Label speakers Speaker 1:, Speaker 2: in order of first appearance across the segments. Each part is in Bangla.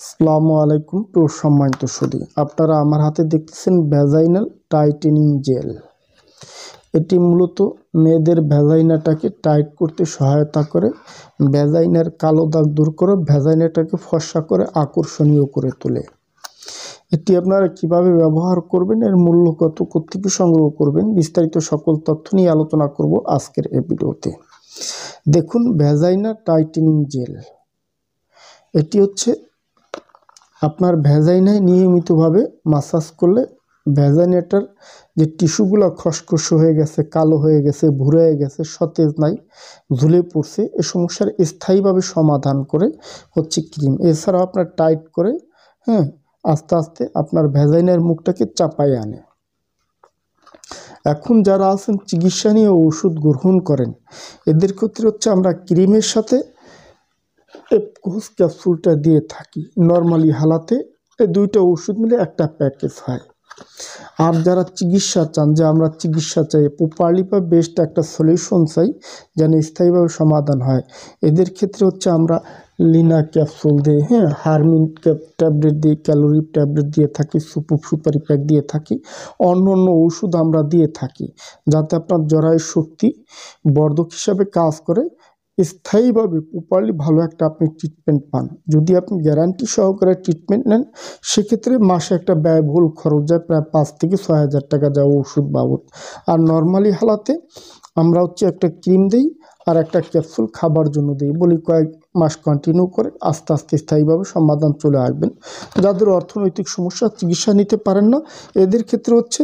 Speaker 1: আসসালামু আলাইকুম তো সম্মানিত সুধী, আপনারা আমার হাতে দেখতেছেন ভ্যাজাইনাল টাইটেনিং জেল। এটি মূলত মেয়েদের ভ্যাজাইনাটাকে টাইট করতে সহায়তা করে, ভ্যাজাইনার কালো দাগ দূর করে, ভ্যাজাইনাটাকে ফর্সা করে আকর্ষণীয় করে তোলে। এটি আপনারা কিভাবে ব্যবহার করবেন, এর মূল্য কত, কোত্থেকে সংগ্রহ করবেন, বিস্তারিত সকল তথ্য নিয়ে আলোচনা করব আজকের এই ভিডিওতে। দেখুন, ভ্যাজাইনা টাইটেনিং জেল এটি হচ্ছে আপনার ভ্যাজাইনায় নিয়মিতভাবে মাসাজ করলে ভ্যাজাইনাটার যে টিস্যুগুলো খসখসে হয়ে গেছে, কালো হয়ে গেছে, ভুরে হয়ে গেছে, সতেজ নাই, ঝুলে পড়ছে, এই সমস্যার স্থায়ীভাবে সমাধান করে হচ্ছে ক্রিম। এছাড়াও আপনার টাইট করে আস্তে আস্তে আপনার ভ্যাজাইনার মুখটাকে চাপায় আনে। এখন যারা আছেন চিকিৎসা নিয়ে ওষুধ গ্রহণ করেন, এদের ক্ষেত্রে হচ্ছে আমরা ক্রিমের সাথে এপকোস ক্যাপসুলটা দিয়ে থাকি। নর্মালি হালাতে এই দুইটা ওষুধ মিলে একটা প্যাকেজ হয়। আর যারা চিকিৎসা চান, যে আমরা চিকিৎসা চাই, প্রপারলি বা বেস্ট একটা সলিউশন চাই যেন স্থায়ীভাবে সমাধান হয়, এদের ক্ষেত্রে হচ্ছে আমরা লিনা ক্যাপসুল দিয়ে, হারমিন ট্যাবলেট দিয়ে, ক্যালোরি ট্যাবলেট দিয়ে থাকি, সুপারি প্যাক দিয়ে থাকি, অন্য অন্য ওষুধ আমরা দিয়ে থাকি, যাতে আপনার জরায়ুর শক্তি বর্ধক হিসাবে কাজ করে, স্থায়ীভাবে প্রপারলি ভালো একটা আপনি ট্রিটমেন্ট পান। যদি আপনি গ্যারান্টি সহকারে ট্রিটমেন্ট নেন, সেক্ষেত্রে মাসে একটা ব্যয়বহুল খরচ যায় প্রায় 5 থেকে 6 হাজার টাকা যায় ওষুধ বাবদ। আর নর্মালি হালাতে আমরা হচ্ছে একটা ক্রিম দিই আর একটা ক্যাপসুল খাবার জন্য দিই, বলি কয়েক মাস কন্টিনিউ করে আস্তে আস্তে স্থায়ীভাবে সমাধান চলে আসবেন। যাদের অর্থনৈতিক সমস্যা, চিকিৎসা নিতে পারেন না, এদের ক্ষেত্রে হচ্ছে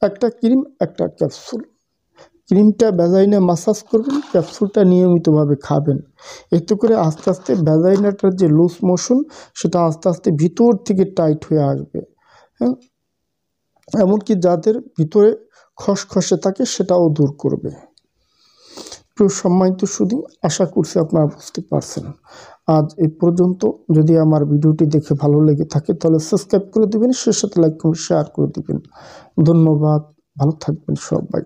Speaker 1: একটা ক্রিম একটা ক্যাপসুল। ক্রিমটা ভ্যাজাইনা মাসাজ করবেন, ক্যাপসুলটা নিয়মিতভাবে খাবেন। এতে করে আস্তে আস্তে ভ্যাজাইনাটার যে লুজ মোশন, সেটা আস্তে আস্তে ভিতর থেকে টাইট হয়ে আসবে। এমনকি যাদের ভিতরে খসখসে থাকে সেটাও দূর করবে। প্রিয় সম্মানিত সুধী, আশা করছি আপনারা বুঝতে পারছেন। আজ এই পর্যন্ত। যদি আমার ভিডিওটি দেখে ভালো লেগে থাকে তাহলে সাবস্ক্রাইব করে দেবেন, সে সাথে লাইক কমেন্ট শেয়ার করে দেবেন। ধন্যবাদ, ভালো থাকবেন সবাই।